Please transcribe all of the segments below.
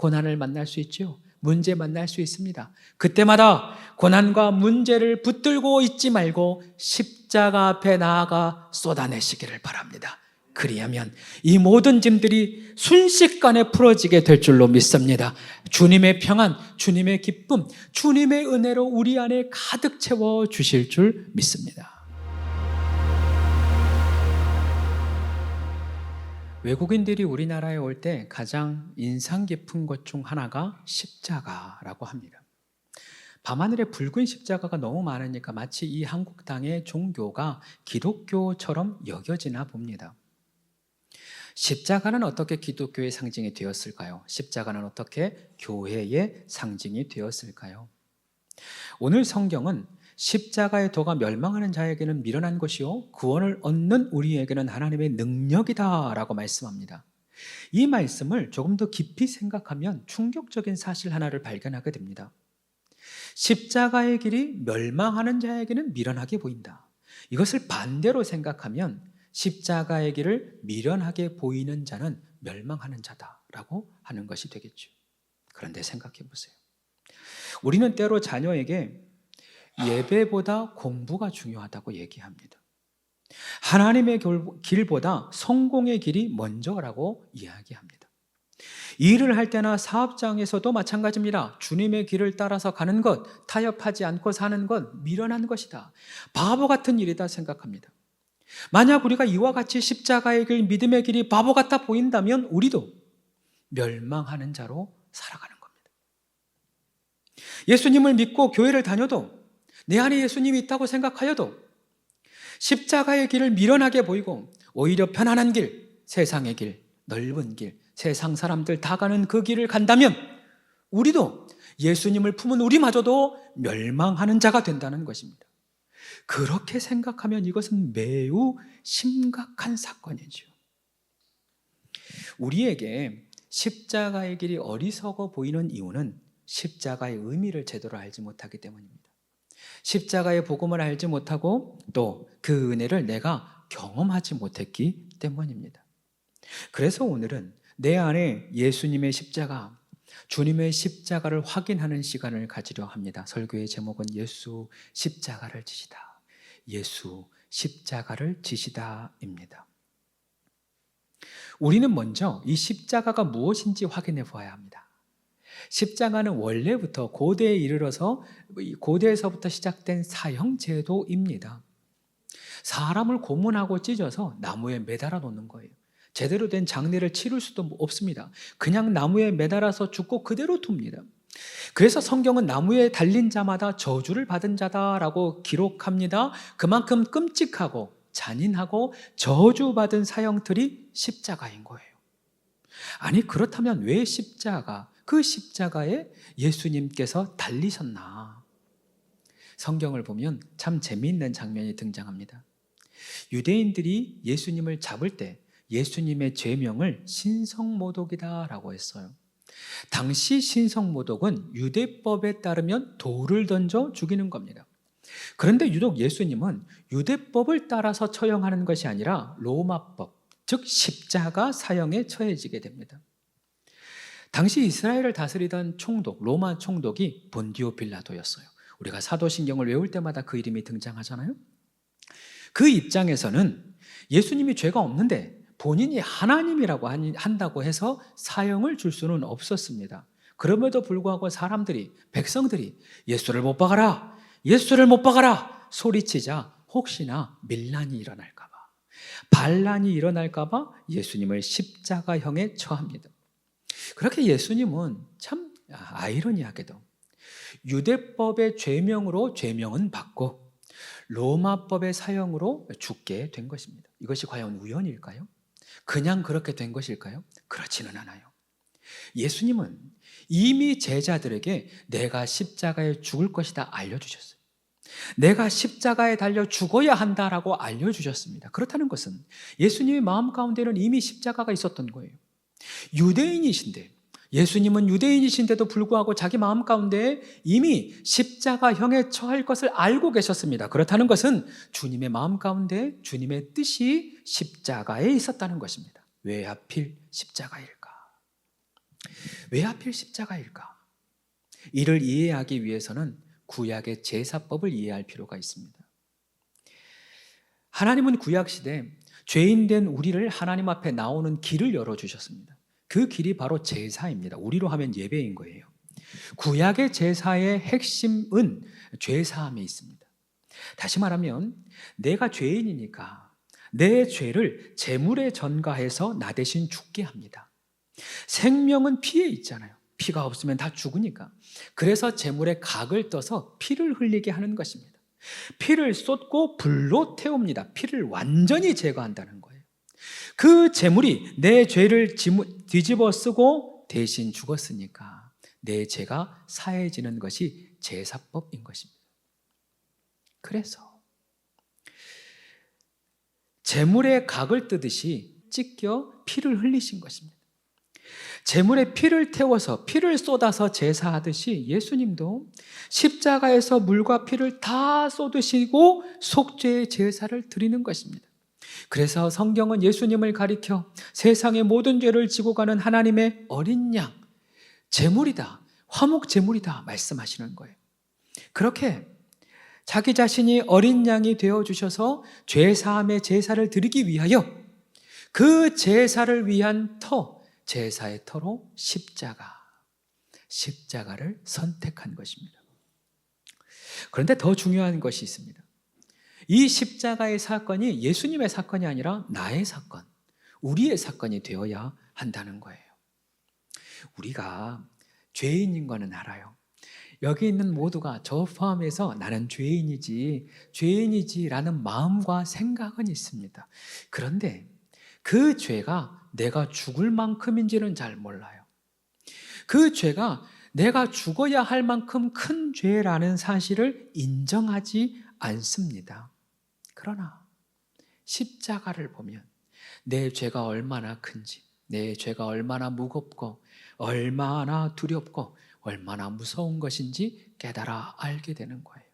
고난을 만날 수 있죠. 문제 만날 수 있습니다. 그때마다 고난과 문제를 붙들고 있지 말고 십자가 앞에 나아가 쏟아내시기를 바랍니다. 그리하면 이 모든 짐들이 순식간에 풀어지게 될 줄로 믿습니다. 주님의 평안, 주님의 기쁨, 주님의 은혜로 우리 안에 가득 채워 주실 줄 믿습니다. 외국인들이 우리나라에 올 때 가장 인상 깊은 것 중 하나가 십자가라고 합니다. 밤하늘에 붉은 십자가가 너무 많으니까 마치 이 한국 땅의 종교가 기독교처럼 여겨지나 봅니다. 십자가는 어떻게 기독교의 상징이 되었을까요? 십자가는 어떻게 교회의 상징이 되었을까요? 오늘 성경은 십자가의 도가 멸망하는 자에게는 미련한 것이요 구원을 얻는 우리에게는 하나님의 능력이다 라고 말씀합니다. 이 말씀을 조금 더 깊이 생각하면 충격적인 사실 하나를 발견하게 됩니다. 십자가의 길이 멸망하는 자에게는 미련하게 보인다. 이것을 반대로 생각하면 십자가의 길을 미련하게 보이는 자는 멸망하는 자다라고 하는 것이 되겠죠. 그런데 생각해 보세요. 우리는 때로 자녀에게 예배보다 공부가 중요하다고 얘기합니다. 하나님의 길보다 성공의 길이 먼저라고 이야기합니다. 일을 할 때나 사업장에서도 마찬가지입니다. 주님의 길을 따라서 가는 것, 타협하지 않고 사는 것, 미련한 것이다. 바보 같은 일이다 생각합니다. 만약 우리가 이와 같이 십자가의 길, 믿음의 길이 바보 같아 보인다면 우리도 멸망하는 자로 살아가는 겁니다. 예수님을 믿고 교회를 다녀도 내 안에 예수님이 있다고 생각하여도 십자가의 길을 미련하게 보이고 오히려 편안한 길, 세상의 길, 넓은 길, 세상 사람들 다 가는 그 길을 간다면 우리도 예수님을 품은 우리마저도 멸망하는 자가 된다는 것입니다. 그렇게 생각하면 이것은 매우 심각한 사건이죠. 우리에게 십자가의 길이 어리석어 보이는 이유는 십자가의 의미를 제대로 알지 못하기 때문입니다. 십자가의 복음을 알지 못하고 또 그 은혜를 내가 경험하지 못했기 때문입니다. 그래서 오늘은 내 안에 예수님의 십자가, 주님의 십자가를 확인하는 시간을 가지려 합니다. 설교의 제목은 예수 십자가를 지시다. 예수 십자가를 지시다입니다. 우리는 먼저 이 십자가가 무엇인지 확인해 보아야 합니다. 십자가는 원래부터 고대에 이르러서 고대에서부터 시작된 사형제도입니다. 사람을 고문하고 찢어서 나무에 매달아 놓는 거예요. 제대로 된 장례를 치를 수도 없습니다. 그냥 나무에 매달아서 죽고 그대로 둡니다. 그래서 성경은 나무에 달린 자마다 저주를 받은 자다라고 기록합니다. 그만큼 끔찍하고 잔인하고 저주받은 사형틀이 십자가인 거예요. 아니 그렇다면 왜 그 십자가에 예수님께서 달리셨나? 성경을 보면 참 재미있는 장면이 등장합니다. 유대인들이 예수님을 잡을 때 예수님의 죄명을 신성모독이다라고 했어요. 당시 신성모독은 유대법에 따르면 돌을 던져 죽이는 겁니다. 그런데 유독 예수님은 유대법을 따라서 처형하는 것이 아니라 로마법, 즉 십자가 사형에 처해지게 됩니다. 당시 이스라엘을 다스리던 총독, 로마 총독이 본디오 빌라도였어요. 우리가 사도신경을 외울 때마다 그 이름이 등장하잖아요. 그 입장에서는 예수님이 죄가 없는데 본인이 하나님이라고 한다고 해서 사형을 줄 수는 없었습니다. 그럼에도 불구하고 백성들이 예수를 못 박아라, 예수를 못 박아라 소리치자 혹시나 밀란이 일어날까 봐, 반란이 일어날까 봐 예수님을 십자가형에 처합니다. 그렇게 예수님은 참 아이러니하게도 유대법의 죄명으로 죄명은 받고 로마법의 사형으로 죽게 된 것입니다. 이것이 과연 우연일까요? 그냥 그렇게 된 것일까요? 그렇지는 않아요. 예수님은 이미 제자들에게 내가 십자가에 죽을 것이다 알려주셨어요. 내가 십자가에 달려 죽어야 한다라고 알려주셨습니다. 그렇다는 것은 예수님의 마음 가운데는 이미 십자가가 있었던 거예요. 예수님은 유대인이신데도 불구하고 자기 마음 가운데 이미 십자가형에 처할 것을 알고 계셨습니다. 그렇다는 것은 주님의 마음 가운데 주님의 뜻이 십자가에 있었다는 것입니다. 왜 하필 십자가일까? 왜 하필 십자가일까? 이를 이해하기 위해서는 구약의 제사법을 이해할 필요가 있습니다. 하나님은 구약시대 죄인된 우리를 하나님 앞에 나오는 길을 열어주셨습니다. 그 길이 바로 제사입니다. 우리로 하면 예배인 거예요. 구약의 제사의 핵심은 죄사함에 있습니다. 다시 말하면 내가 죄인이니까 내 죄를 제물에 전가해서 나 대신 죽게 합니다. 생명은 피에 있잖아요. 피가 없으면 다 죽으니까. 그래서 제물에 각을 떠서 피를 흘리게 하는 것입니다. 피를 쏟고 불로 태웁니다. 피를 완전히 제거한다는 거예요. 그 제물이 내 죄를 뒤집어 쓰고 대신 죽었으니까 내 죄가 사해지는 것이 제사법인 것입니다. 그래서 제물에 각을 뜨듯이 찢겨 피를 흘리신 것입니다. 제물에 피를 태워서 피를 쏟아서 제사하듯이 예수님도 십자가에서 물과 피를 다 쏟으시고 속죄의 제사를 드리는 것입니다. 그래서 성경은 예수님을 가리켜 세상의 모든 죄를 지고 가는 하나님의 어린 양, 제물이다, 화목 제물이다 말씀하시는 거예요. 그렇게 자기 자신이 어린 양이 되어주셔서 죄사함의 제사를 드리기 위하여 그 제사를 위한 제사의 터로 십자가를 선택한 것입니다. 그런데 더 중요한 것이 있습니다. 이 십자가의 사건이 예수님의 사건이 아니라 나의 사건, 우리의 사건이 되어야 한다는 거예요. 우리가 죄인인 거는 알아요. 여기 있는 모두가 저 포함해서 나는 죄인이지라는 마음과 생각은 있습니다. 그런데 그 죄가 내가 죽을 만큼인지는 잘 몰라요. 그 죄가 내가 죽어야 할 만큼 큰 죄라는 사실을 인정하지 않습니다. 그러나 십자가를 보면 내 죄가 얼마나 큰지, 내 죄가 얼마나 무겁고 얼마나 두렵고 얼마나 무서운 것인지 깨달아 알게 되는 거예요.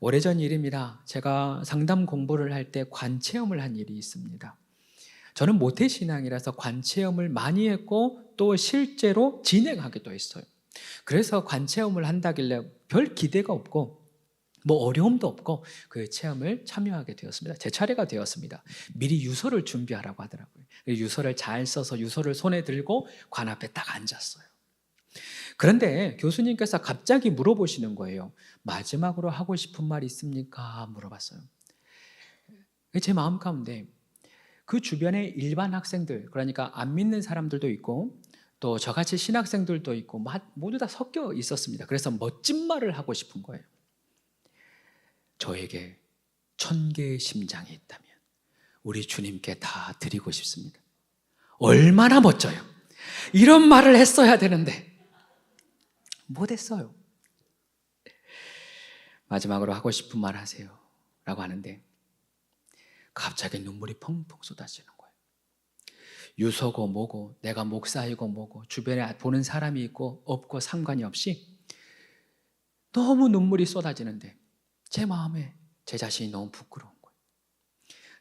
오래전 일입니다. 제가 상담 공부를 할 때 관체험을 한 일이 있습니다. 저는 모태신앙이라서 관체험을 많이 했고 또 실제로 진행하기도 했어요. 그래서 관체험을 한다길래 별 기대가 없고 뭐 어려움도 없고 그 체험을 참여하게 되었습니다. 제 차례가 되었습니다. 미리 유서를 준비하라고 하더라고요. 유서를 잘 써서 유서를 손에 들고 관 앞에 딱 앉았어요. 그런데 교수님께서 갑자기 물어보시는 거예요. 마지막으로 하고 싶은 말 있습니까? 물어봤어요. 제 마음 가운데 그 주변에 일반 학생들, 그러니까 안 믿는 사람들도 있고 또 저같이 신학생들도 있고 모두 다 섞여 있었습니다. 그래서 멋진 말을 하고 싶은 거예요. 저에게 1000개의 심장이 있다면 우리 주님께 다 드리고 싶습니다. 얼마나 멋져요. 이런 말을 했어야 되는데 못했어요. 마지막으로 하고 싶은 말 하세요 라고 하는데 갑자기 눈물이 펑펑 쏟아지는 거예요. 유서고 뭐고 내가 목사이고 뭐고 주변에 보는 사람이 있고 없고 상관이 없이 너무 눈물이 쏟아지는데 제 마음에 제 자신이 너무 부끄러운 거예요.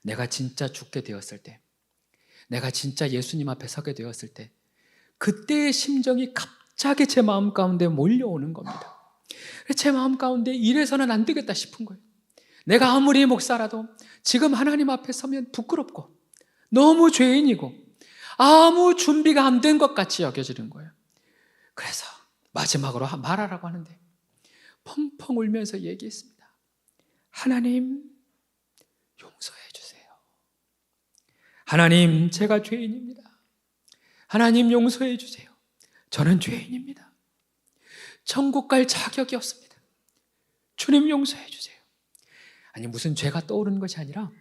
내가 진짜 죽게 되었을 때, 내가 진짜 예수님 앞에 서게 되었을 때 그때의 심정이 갑자기 제 마음 가운데 몰려오는 겁니다. 제 마음 가운데 이래서는 안 되겠다 싶은 거예요. 내가 아무리 목사라도 지금 하나님 앞에 서면 부끄럽고 너무 죄인이고 아무 준비가 안 된 것 같이 여겨지는 거예요. 그래서 마지막으로 말하라고 하는데 펑펑 울면서 얘기했습니다. 하나님 용서해 주세요. 하나님 제가 죄인입니다. 하나님 용서해 주세요. 저는 죄인입니다. 천국 갈 자격이 없습니다. 주님 용서해 주세요. 아니 무슨 죄가 떠오르는 것이 아니라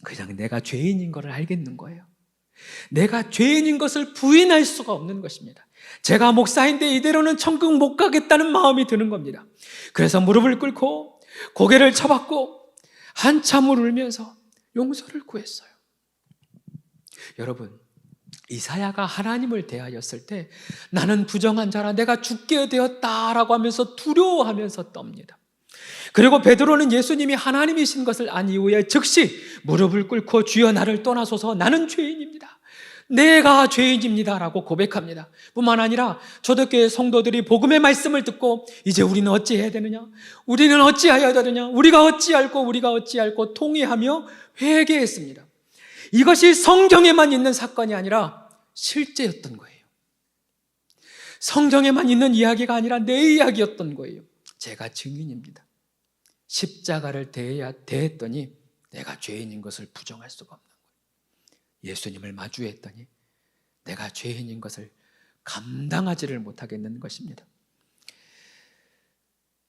그냥 내가 죄인인 것을 알겠는 거예요. 내가 죄인인 것을 부인할 수가 없는 것입니다. 제가 목사인데 이대로는 천국 못 가겠다는 마음이 드는 겁니다. 그래서 무릎을 꿇고 고개를 쳐박고 한참을 울면서 용서를 구했어요. 여러분, 이사야가 하나님을 대하였을 때 나는 부정한 자라 내가 죽게 되었다라고 하면서 두려워하면서 떱니다. 그리고 베드로는 예수님이 하나님이신 것을 안 이후에 즉시 무릎을 꿇고 주여 나를 떠나소서 나는 죄인입니다. 내가 죄인입니다라고 고백합니다. 뿐만 아니라 초대교회 성도들이 복음의 말씀을 듣고 이제 우리는 어찌해야 되느냐? 우리는 어찌하여야 되느냐? 우리가 어찌할꼬 통회하며 회개했습니다. 이것이 성경에만 있는 사건이 아니라 실제였던 거예요. 성경에만 있는 이야기가 아니라 내 이야기였던 거예요. 제가 증인입니다. 십자가를 대했더니 내가 죄인인 것을 부정할 수가 없는 거예요. 예수님을 마주했더니 내가 죄인인 것을 감당하지를 못하겠는 것입니다.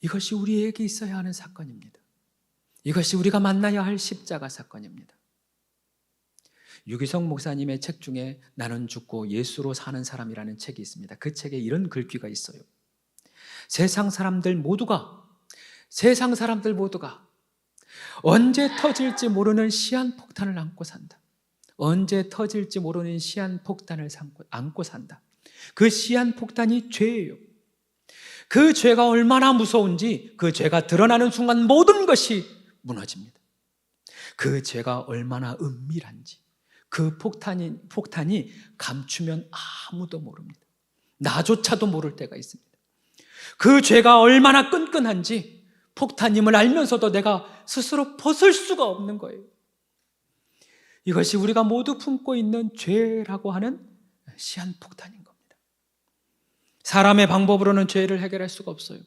이것이 우리에게 있어야 하는 사건입니다. 이것이 우리가 만나야 할 십자가 사건입니다. 유기성 목사님의 책 중에 나는 죽고 예수로 사는 사람이라는 책이 있습니다. 그 책에 이런 글귀가 있어요. 세상 사람들 모두가 언제 터질지 모르는 시한폭탄을 안고 산다. 언제 터질지 모르는 시한폭탄을 안고 산다. 그 시한폭탄이 죄예요. 그 죄가 얼마나 무서운지 그 죄가 드러나는 순간 모든 것이 무너집니다. 그 죄가 얼마나 은밀한지 그 폭탄이 감추면 아무도 모릅니다. 나조차도 모를 때가 있습니다. 그 죄가 얼마나 끈끈한지 폭탄임을 알면서도 내가 스스로 벗을 수가 없는 거예요. 이것이 우리가 모두 품고 있는 죄라고 하는 시한폭탄인 겁니다. 사람의 방법으로는 죄를 해결할 수가 없어요.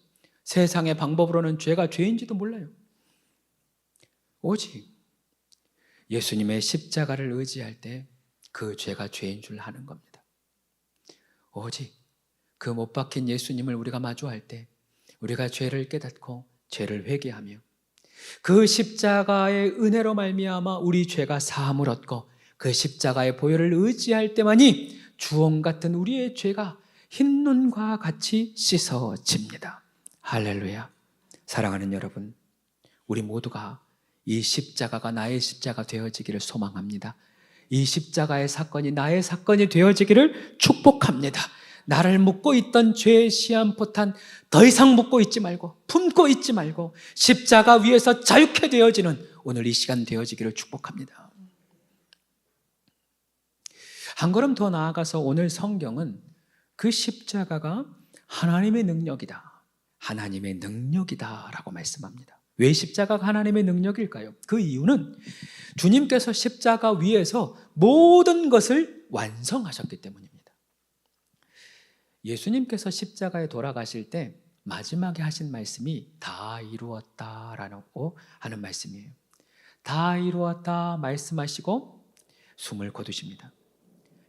세상의 방법으로는 죄가 죄인지도 몰라요. 오직 예수님의 십자가를 의지할 때 그 죄가 죄인 줄 아는 겁니다. 오직 그 못 박힌 예수님을 우리가 마주할 때 우리가 죄를 깨닫고 죄를 회개하며 그 십자가의 은혜로 말미암아 우리 죄가 사함을 얻고 그 십자가의 보혈을 의지할 때만이 주홍 같은 우리의 죄가 흰눈과 같이 씻어집니다. 할렐루야. 사랑하는 여러분, 우리 모두가 이 십자가가 나의 십자가 되어지기를 소망합니다. 이 십자가의 사건이 나의 사건이 되어지기를 축복합니다. 나를 묶고 있던 죄의 시한폭탄 더 이상 묶고 있지 말고 품고 있지 말고 십자가 위에서 자유케 되어지는 오늘 이 시간 되어지기를 축복합니다. 한 걸음 더 나아가서 오늘 성경은 그 십자가가 하나님의 능력이다. 하나님의 능력이다 라고 말씀합니다. 왜 십자가가 하나님의 능력일까요? 그 이유는 주님께서 십자가 위에서 모든 것을 완성하셨기 때문입니다. 예수님께서 십자가에 돌아가실 때 마지막에 하신 말씀이 다 이루었다라고 하는 말씀이에요. 다 이루었다 말씀하시고 숨을 거두십니다.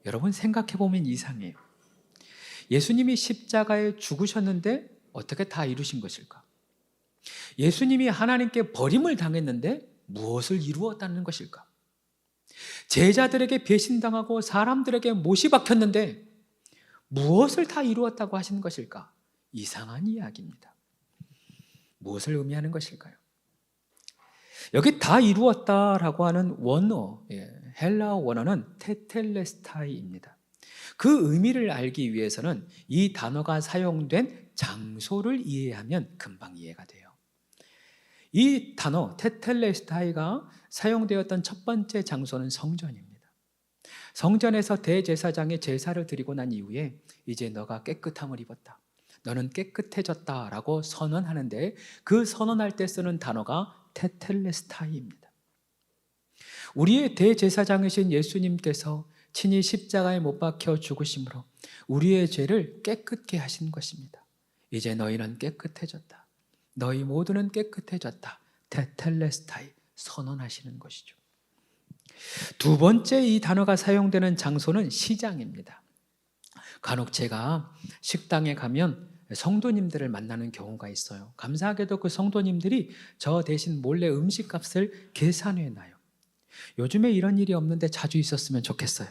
여러분 생각해 보면 이상해요. 예수님이 십자가에 죽으셨는데 어떻게 다 이루신 것일까? 예수님이 하나님께 버림을 당했는데 무엇을 이루었다는 것일까? 제자들에게 배신당하고 사람들에게 못이 박혔는데 무엇을 다 이루었다고 하시는 것일까? 이상한 이야기입니다. 무엇을 의미하는 것일까요? 여기 다 이루었다라고 하는 원어, 헬라어 원어는 테텔레스타이입니다. 그 의미를 알기 위해서는 이 단어가 사용된 장소를 이해하면 금방 이해가 돼요. 이 단어 테텔레스타이가 사용되었던 첫 번째 장소는 성전입니다. 성전에서 대제사장이 제사를 드리고 난 이후에 이제 너가 깨끗함을 입었다. 너는 깨끗해졌다라고 선언하는데 그 선언할 때 쓰는 단어가 테텔레스타이입니다. 우리의 대제사장이신 예수님께서 친히 십자가에 못 박혀 죽으심으로 우리의 죄를 깨끗게 하신 것입니다. 이제 너희는 깨끗해졌다. 너희 모두는 깨끗해졌다. 테텔레스타이 선언하시는 것이죠. 두 번째 이 단어가 사용되는 장소는 시장입니다. 간혹 제가 식당에 가면 성도님들을 만나는 경우가 있어요. 감사하게도 그 성도님들이 저 대신 몰래 음식값을 계산해 놔요. 요즘에 이런 일이 없는데 자주 있었으면 좋겠어요.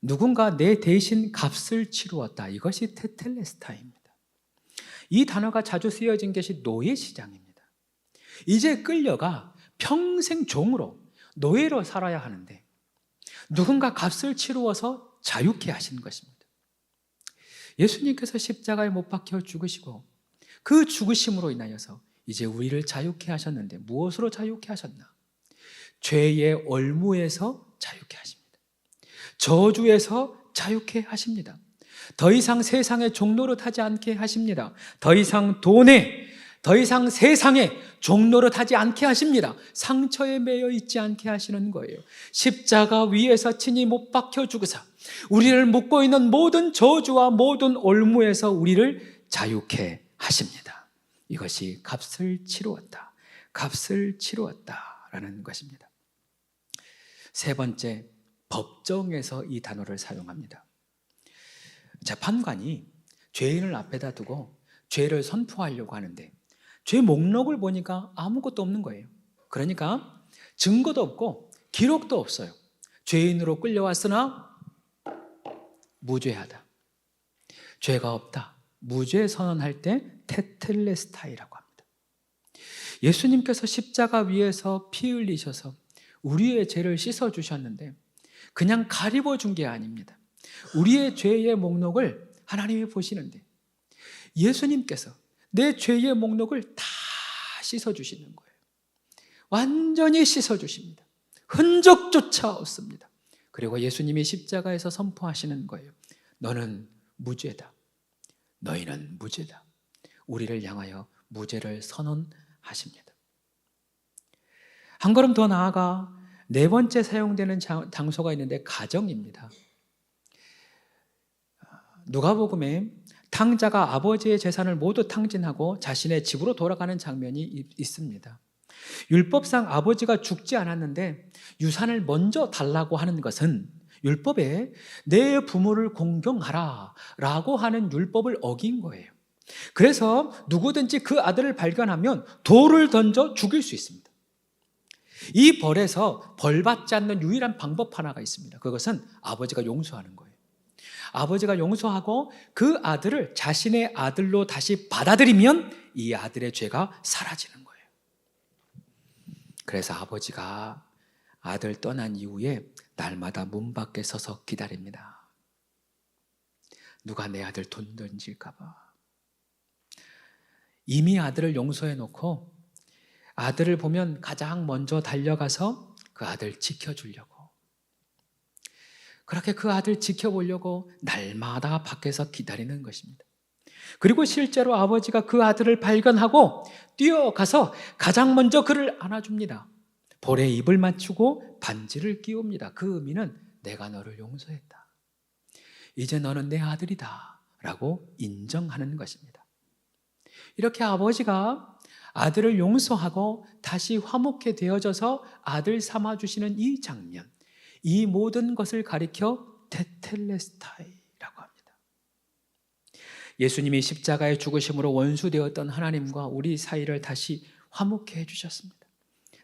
누군가 내 대신 값을 치루었다. 이것이 테텔레스타입니다. 이 단어가 자주 쓰여진 것이 노예시장입니다. 이제 끌려가 평생 종으로 노예로 살아야 하는데 누군가 값을 치루어서 자유케 하신 것입니다. 예수님께서 십자가에 못 박혀 죽으시고 그 죽으심으로 인하여서 이제 우리를 자유케 하셨는데 무엇으로 자유케 하셨나? 죄의 올무에서 자유케 하십니다. 저주에서 자유케 하십니다. 더 이상 세상의 종노릇하지 않게 하십니다. 더 이상 돈에, 더 이상 세상에 종노릇하지 않게 하십니다. 상처에 매여 있지 않게 하시는 거예요. 십자가 위에서 친히 못 박혀 죽으사 우리를 묶고 있는 모든 저주와 모든 올무에서 우리를 자유케 하십니다. 이것이 값을 치루었다. 값을 치루었다라는 것입니다. 세 번째, 법정에서 이 단어를 사용합니다. 재판관이 죄인을 앞에다 두고 죄를 선포하려고 하는데 죄 목록을 보니까 아무것도 없는 거예요. 그러니까 증거도 없고 기록도 없어요. 죄인으로 끌려왔으나 무죄하다. 죄가 없다. 무죄 선언할 때 테텔레스타이라고 합니다. 예수님께서 십자가 위에서 피 흘리셔서 우리의 죄를 씻어주셨는데 그냥 가리워 준 게 아닙니다. 우리의 죄의 목록을 하나님이 보시는데 예수님께서 내 죄의 목록을 다 씻어주시는 거예요. 완전히 씻어주십니다. 흔적조차 없습니다. 그리고 예수님이 십자가에서 선포하시는 거예요. 너는 무죄다. 너희는 무죄다. 우리를 향하여 무죄를 선언하십니다. 한 걸음 더 나아가 네 번째 사용되는 장소가 있는데 가정입니다. 누가복음에 탕자가 아버지의 재산을 모두 탕진하고 자신의 집으로 돌아가는 장면이 있습니다. 율법상 아버지가 죽지 않았는데 유산을 먼저 달라고 하는 것은 율법에 내 부모를 공경하라 라고 하는 율법을 어긴 거예요. 그래서 누구든지 그 아들을 발견하면 돌을 던져 죽일 수 있습니다. 이 벌에서 벌받지 않는 유일한 방법 하나가 있습니다. 그것은 아버지가 용서하는 거예요. 아버지가 용서하고 그 아들을 자신의 아들로 다시 받아들이면 이 아들의 죄가 사라지는 거예요. 그래서 아버지가 아들 떠난 이후에 날마다 문 밖에 서서 기다립니다. 누가 내 아들 돈 던질까 봐. 이미 아들을 용서해 놓고 아들을 보면 가장 먼저 달려가서 그 아들 지켜주려고, 그렇게 그 아들 지켜보려고 날마다 밖에서 기다리는 것입니다. 그리고 실제로 아버지가 그 아들을 발견하고 뛰어가서 가장 먼저 그를 안아줍니다. 볼에 입을 맞추고 반지를 끼웁니다. 그 의미는 내가 너를 용서했다. 이제 너는 내 아들이다 라고 인정하는 것입니다. 이렇게 아버지가 아들을 용서하고 다시 화목해 되어져서 아들 삼아주시는 이 장면, 이 모든 것을 가리켜 테텔레스타이라고 합니다. 예수님이 십자가의 죽으심으로 원수되었던 하나님과 우리 사이를 다시 화목해 해주셨습니다.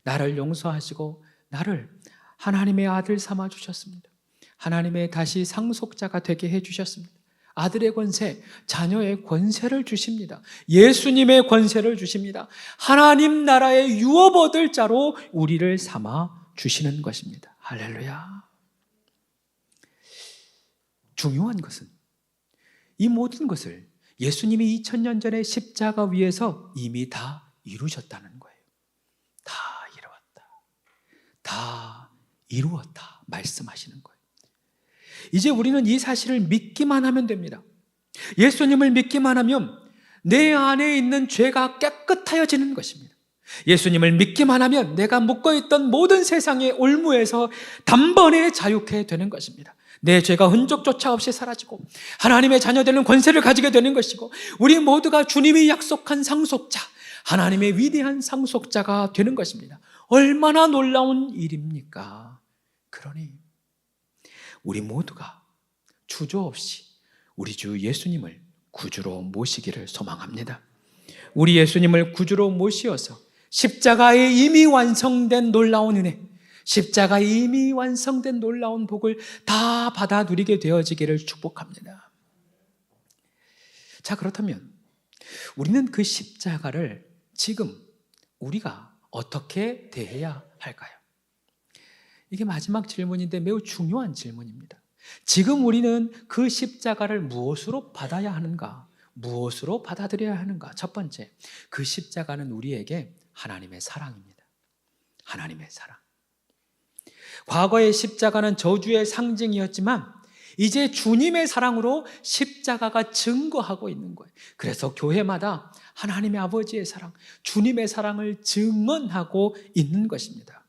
나를 용서하시고 나를 하나님의 아들 삼아주셨습니다. 하나님의 다시 상속자가 되게 해주셨습니다. 아들의 권세, 자녀의 권세를 주십니다. 예수님의 권세를 주십니다. 하나님 나라의 유업 얻을 자로 우리를 삼아 주시는 것입니다. 할렐루야. 중요한 것은 이 모든 것을 예수님이 2000년 전에 십자가 위에서 이미 다 이루셨다는 거예요. 다 이루었다. 다 이루었다 말씀하시는 거예요. 이제 우리는 이 사실을 믿기만 하면 됩니다. 예수님을 믿기만 하면 내 안에 있는 죄가 깨끗하여지는 것입니다. 예수님을 믿기만 하면 내가 묶어있던 모든 세상의 올무에서 단번에 자유케 되는 것입니다. 내 죄가 흔적조차 없이 사라지고 하나님의 자녀되는 권세를 가지게 되는 것이고 우리 모두가 주님이 약속한 상속자, 하나님의 위대한 상속자가 되는 것입니다. 얼마나 놀라운 일입니까? 그러니 우리 모두가 주저없이 우리 주 예수님을 구주로 모시기를 소망합니다. 우리 예수님을 구주로 모시어서 십자가에 이미 완성된 놀라운 은혜, 십자가에 이미 완성된 놀라운 복을 다 받아 누리게 되어지기를 축복합니다. 자, 그렇다면 우리는 그 십자가를 지금 우리가 어떻게 대해야 할까요? 이게 마지막 질문인데 매우 중요한 질문입니다. 지금 우리는 그 십자가를 무엇으로 받아야 하는가? 무엇으로 받아들여야 하는가? 첫 번째, 그 십자가는 우리에게 하나님의 사랑입니다. 하나님의 사랑. 과거의 십자가는 저주의 상징이었지만 이제 주님의 사랑으로 십자가가 증거하고 있는 거예요. 그래서 교회마다 하나님의 아버지의 사랑, 주님의 사랑을 증언하고 있는 것입니다.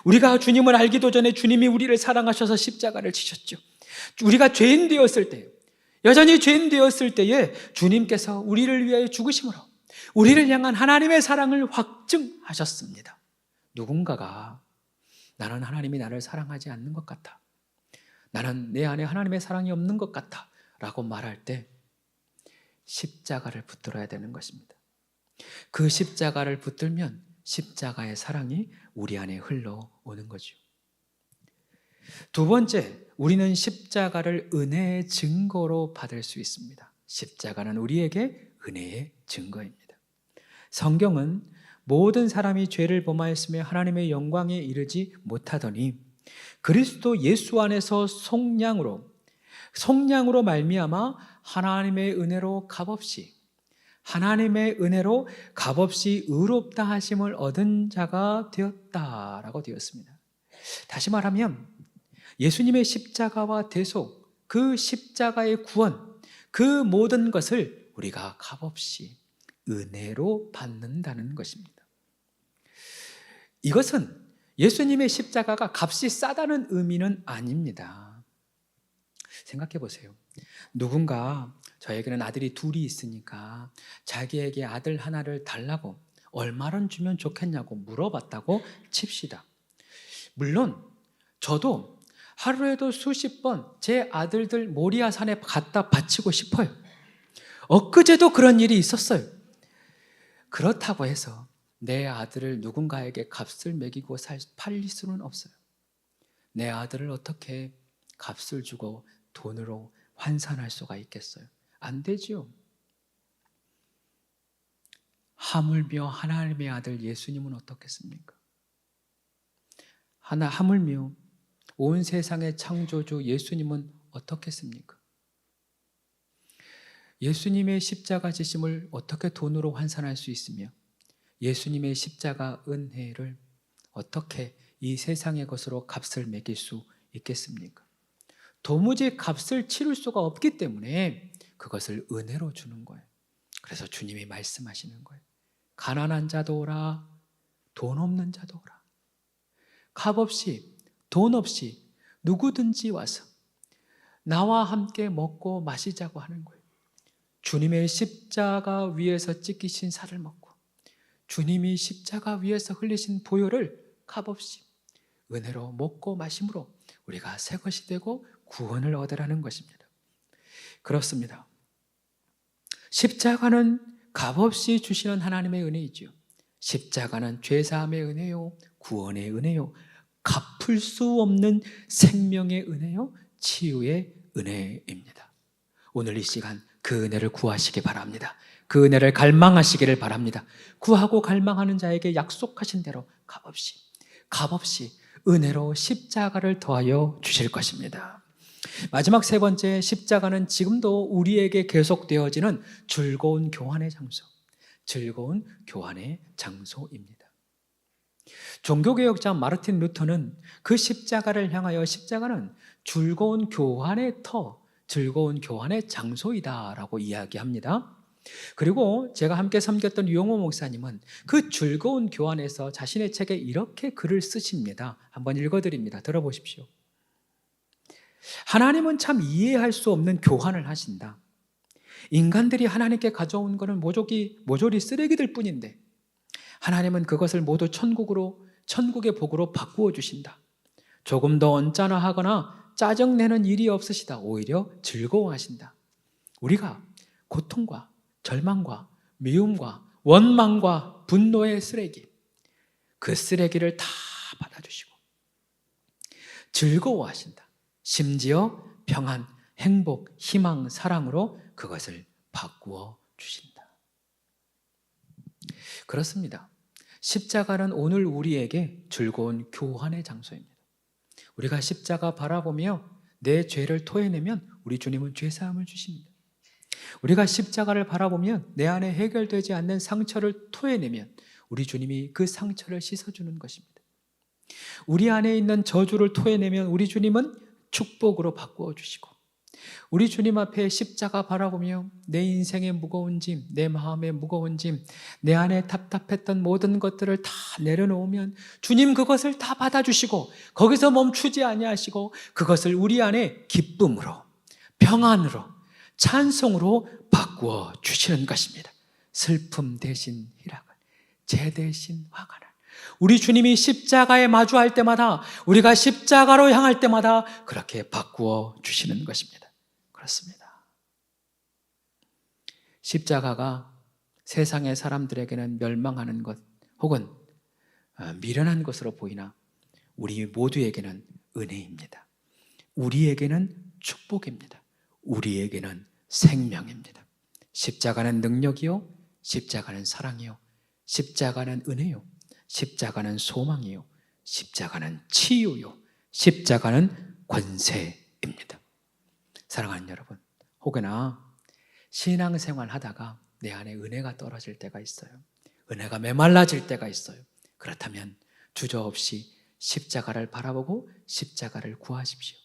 우리가 주님을 알기도 전에 주님이 우리를 사랑하셔서 십자가를 지셨죠. 우리가 죄인 되었을 때, 여전히 죄인 되었을 때에 주님께서 우리를 위하여 죽으심으로 우리를 향한 하나님의 사랑을 확증하셨습니다. 누군가가 나는 하나님이 나를 사랑하지 않는 것 같아, 나는 내 안에 하나님의 사랑이 없는 것 같아 라고 말할 때 십자가를 붙들어야 되는 것입니다. 그 십자가를 붙들면 십자가의 사랑이 우리 안에 흘러오는 거죠. 두 번째, 우리는 십자가를 은혜의 증거로 받을 수 있습니다. 십자가는 우리에게 은혜의 증거입니다. 성경은 모든 사람이 죄를 범하였으며 하나님의 영광에 이르지 못하더니 그리스도 예수 안에서 속량으로 말미암아 하나님의 은혜로 값없이 의롭다 하심을 얻은 자가 되었다라고 되었습니다. 다시 말하면 예수님의 십자가와 대속, 그 십자가의 구원, 그 모든 것을 우리가 값없이 은혜로 받는다는 것입니다. 이것은 예수님의 십자가가 값이 싸다는 의미는 아닙니다. 생각해 보세요. 누군가 저에게는 아들이 둘이 있으니까 자기에게 아들 하나를 달라고 얼마를 주면 좋겠냐고 물어봤다고 칩시다. 물론 저도 하루에도 수십 번 제 아들들 모리아산에 갖다 바치고 싶어요. 엊그제도 그런 일이 있었어요. 그렇다고 해서 내 아들을 누군가에게 값을 매기고 팔릴 수는 없어요. 내 아들을 어떻게 값을 주고 돈으로 환산할 수가 있겠어요? 안 되지요. 하물며 하나님의 아들 예수님은 어떻겠습니까? 하물며 온 세상의 창조주 예수님은 어떻겠습니까? 예수님의 십자가 지심을 어떻게 돈으로 환산할 수 있으며 예수님의 십자가 은혜를 어떻게 이 세상의 것으로 값을 매길 수 있겠습니까? 도무지 값을 치를 수가 없기 때문에 그것을 은혜로 주는 거예요. 그래서 주님이 말씀하시는 거예요. 가난한 자도 오라, 돈 없는 자도 오라. 값없이, 돈 없이 누구든지 와서 나와 함께 먹고 마시자고 하는 거예요. 주님의 십자가 위에서 찢기신 살을 먹고 주님이 십자가 위에서 흘리신 보혈을 값없이 은혜로 먹고 마심으로 우리가 새 것이 되고 구원을 얻으라는 것입니다. 그렇습니다. 십자가는 값없이 주시는 하나님의 은혜이지요. 십자가는 죄사함의 은혜요, 구원의 은혜요, 갚을 수 없는 생명의 은혜요, 치유의 은혜입니다. 오늘 이 시간 그 은혜를 구하시기 바랍니다. 그 은혜를 갈망하시기를 바랍니다. 구하고 갈망하는 자에게 약속하신 대로 값없이 은혜로 십자가를 더하여 주실 것입니다. 마지막 세 번째, 십자가는 지금도 우리에게 계속되어지는 즐거운 교환의 장소입니다. 종교개혁자 마르틴 루터는 그 십자가를 향하여 십자가는 즐거운 교환의 장소이다라고 이야기합니다. 그리고 제가 함께 섬겼던 유영호 목사님은 그 즐거운 교환에서 자신의 책에 이렇게 글을 쓰십니다. 한번 읽어드립니다. 들어보십시오. 하나님은 참 이해할 수 없는 교환을 하신다. 인간들이 하나님께 가져온 것은 모조리 쓰레기들 뿐인데 하나님은 그것을 모두 천국의 복으로 바꾸어 주신다. 조금 더 언짢아하거나 짜증내는 일이 없으시다. 오히려 즐거워하신다. 우리가 고통과 절망과 미움과 원망과 분노의 쓰레기, 그 쓰레기를 다 받아주시고 즐거워하신다. 심지어 평안, 행복, 희망, 사랑으로 그것을 바꾸어 주신다. 그렇습니다. 십자가는 오늘 우리에게 즐거운 교환의 장소입니다. 우리가 십자가 바라보며 내 죄를 토해내면 우리 주님은 죄사함을 주십니다. 우리가 십자가를 바라보면 내 안에 해결되지 않는 상처를 토해내면 우리 주님이 그 상처를 씻어주는 것입니다. 우리 안에 있는 저주를 토해내면 우리 주님은 축복으로 바꾸어 주시고, 우리 주님 앞에 십자가 바라보며 내 인생의 무거운 짐, 내 마음의 무거운 짐, 내 안에 답답했던 모든 것들을 다 내려놓으면 주님 그것을 다 받아주시고 거기서 멈추지 아니하시고 그것을 우리 안에 기쁨으로, 평안으로, 찬송으로 바꾸어 주시는 것입니다. 슬픔 대신 희락을, 재 대신 화관을. 우리 주님이 십자가에 마주할 때마다, 우리가 십자가로 향할 때마다 그렇게 바꾸어 주시는 것입니다. 그렇습니다. 십자가가 세상의 사람들에게는 멸망하는 것 혹은 미련한 것으로 보이나 우리 모두에게는 은혜입니다. 우리에게는 축복입니다. 우리에게는 생명입니다. 십자가는 능력이요, 십자가는 사랑이요, 십자가는 은혜요, 십자가는 소망이요, 십자가는 치유요, 십자가는 권세입니다. 사랑하는 여러분, 혹여나 신앙생활 하다가 내 안에 은혜가 떨어질 때가 있어요. 은혜가 메말라질 때가 있어요. 그렇다면 주저없이 십자가를 바라보고 십자가를 구하십시오.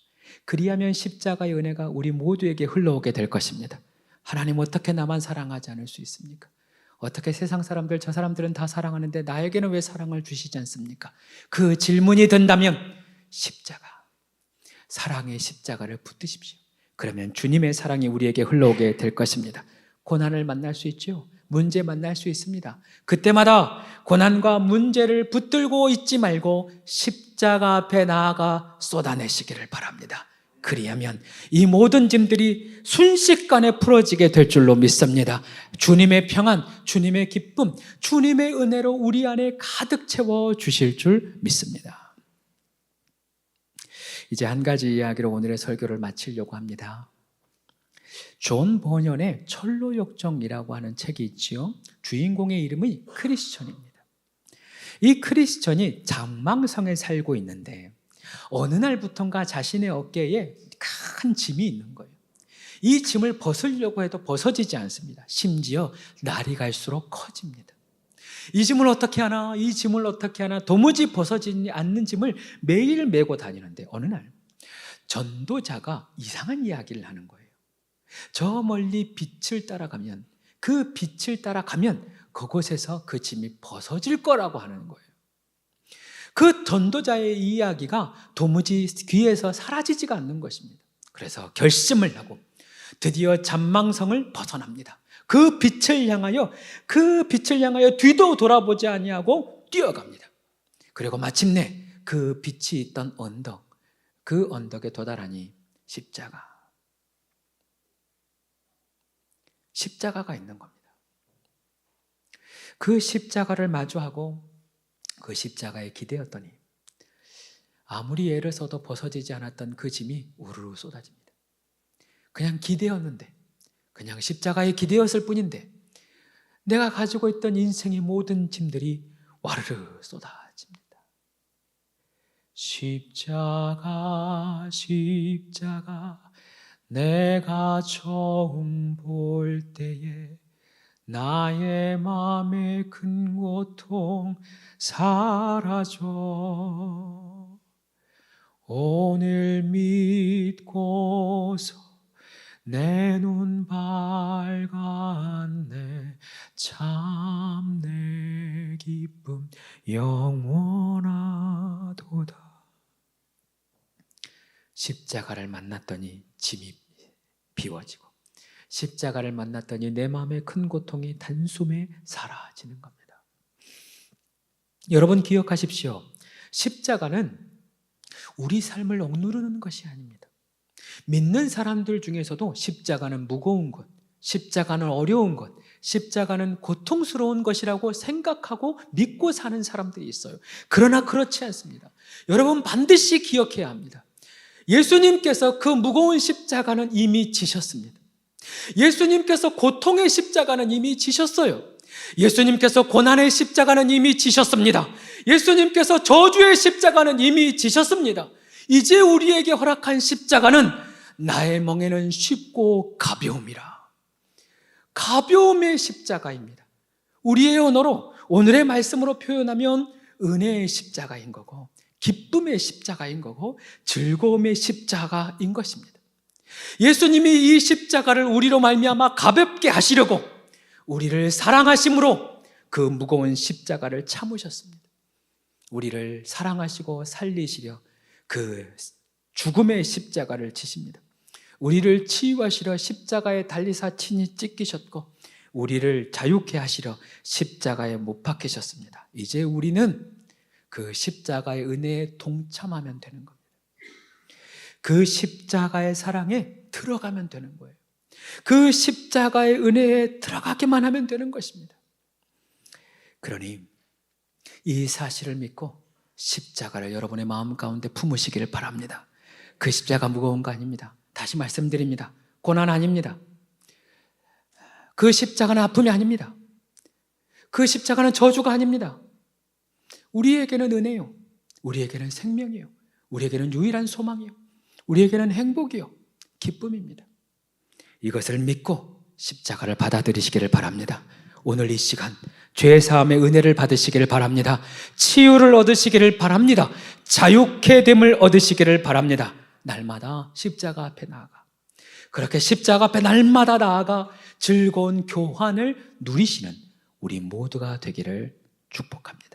그리하면 십자가의 은혜가 우리 모두에게 흘러오게 될 것입니다. 하나님, 어떻게 나만 사랑하지 않을 수 있습니까? 어떻게 세상 사람들, 저 사람들은 다 사랑하는데 나에게는 왜 사랑을 주시지 않습니까? 그 질문이 든다면 십자가, 사랑의 십자가를 붙드십시오. 그러면 주님의 사랑이 우리에게 흘러오게 될 것입니다. 고난을 만날 수 있죠. 문제 만날 수 있습니다. 그때마다 고난과 문제를 붙들고 있지 말고 십자가 앞에 나아가 쏟아내시기를 바랍니다. 그리하면 이 모든 짐들이 순식간에 풀어지게 될 줄로 믿습니다. 주님의 평안, 주님의 기쁨, 주님의 은혜로 우리 안에 가득 채워 주실 줄 믿습니다. 이제 한 가지 이야기로 오늘의 설교를 마치려고 합니다. 존 버년의 철로역정이라고 하는 책이 있지요. 주인공의 이름이 크리스천입니다. 이 크리스천이 장망성에 살고 있는데 어느 날부턴가 자신의 어깨에 큰 짐이 있는 거예요. 이 짐을 벗으려고 해도 벗어지지 않습니다. 심지어 날이 갈수록 커집니다. 이 짐을 어떻게 하나, 이 짐을 어떻게 하나, 도무지 벗어지지 않는 짐을 매일 메고 다니는데 어느 날 전도자가 이상한 이야기를 하는 거예요. 저 멀리 빛을 따라가면, 그 빛을 따라가면 그곳에서 그 짐이 벗어질 거라고 하는 거예요. 그 전도자의 이야기가 도무지 귀에서 사라지지가 않는 것입니다. 그래서 결심을 하고 드디어 잠망성을 벗어납니다. 그 빛을 향하여 뒤도 돌아보지 아니하고 뛰어갑니다. 그리고 마침내 그 빛이 있던 언덕, 그 언덕에 도달하니 십자가가 있는 겁니다. 그 십자가를 마주하고 그 십자가에 기대었더니 아무리 애를 써도 벗어지지 않았던 그 짐이 우르르 쏟아집니다. 그냥 기대었는데, 그냥 십자가에 기대었을 뿐인데 내가 가지고 있던 인생의 모든 짐들이 와르르 쏟아집니다. 십자가, 십자가, 내가 처음 볼 때에 나의 마음의 큰 고통 사라져. 오늘 믿고서 내 눈 밝았네. 참 내 기쁨 영원하도다. 십자가를 만났더니 짐이 비워지고, 십자가를 만났더니 내 마음의 큰 고통이 단숨에 사라지는 겁니다. 여러분 기억하십시오. 십자가는 우리 삶을 억누르는 것이 아닙니다. 믿는 사람들 중에서도 십자가는 무거운 것, 십자가는 어려운 것, 십자가는 고통스러운 것이라고 생각하고 믿고 사는 사람들이 있어요. 그러나 그렇지 않습니다. 여러분 반드시 기억해야 합니다. 예수님께서 그 무거운 십자가는 이미 지셨습니다. 예수님께서 고통의 십자가는 이미 지셨어요. 예수님께서 고난의 십자가는 이미 지셨습니다. 예수님께서 저주의 십자가는 이미 지셨습니다. 이제 우리에게 허락한 십자가는 나의 멍에는 쉽고 가벼움이라. 가벼움의 십자가입니다. 우리의 언어로, 오늘의 말씀으로 표현하면 은혜의 십자가인 거고, 기쁨의 십자가인 거고 즐거움의 십자가인 것입니다. 예수님이 이 십자가를 우리로 말미암아 가볍게 하시려고 우리를 사랑하심으로 그 무거운 십자가를 참으셨습니다. 우리를 사랑하시고 살리시려 그 죽음의 십자가를 지십니다. 우리를 치유하시려 십자가에 달리사 친히 찢기셨고 우리를 자유케 하시려 십자가에 못 박히셨습니다. 이제 우리는 그 십자가의 은혜에 동참하면 되는 겁니다. 그 십자가의 사랑에 들어가면 되는 거예요. 그 십자가의 은혜에 들어가기만 하면 되는 것입니다. 그러니 이 사실을 믿고 십자가를 여러분의 마음 가운데 품으시기를 바랍니다. 그 십자가 무거운 거 아닙니다. 다시 말씀드립니다. 고난 아닙니다. 그 십자가는 아픔이 아닙니다. 그 십자가는 저주가 아닙니다. 우리에게는 은혜요, 우리에게는 생명이요, 우리에게는 유일한 소망이요, 우리에게는 행복이요, 기쁨입니다. 이것을 믿고 십자가를 받아들이시기를 바랍니다. 오늘 이 시간 죄사함의 은혜를 받으시기를 바랍니다. 치유를 얻으시기를 바랍니다. 자유케 됨을 얻으시기를 바랍니다. 날마다 십자가 앞에 나아가, 그렇게 십자가 앞에 날마다 나아가 즐거운 교환을 누리시는 우리 모두가 되기를 축복합니다.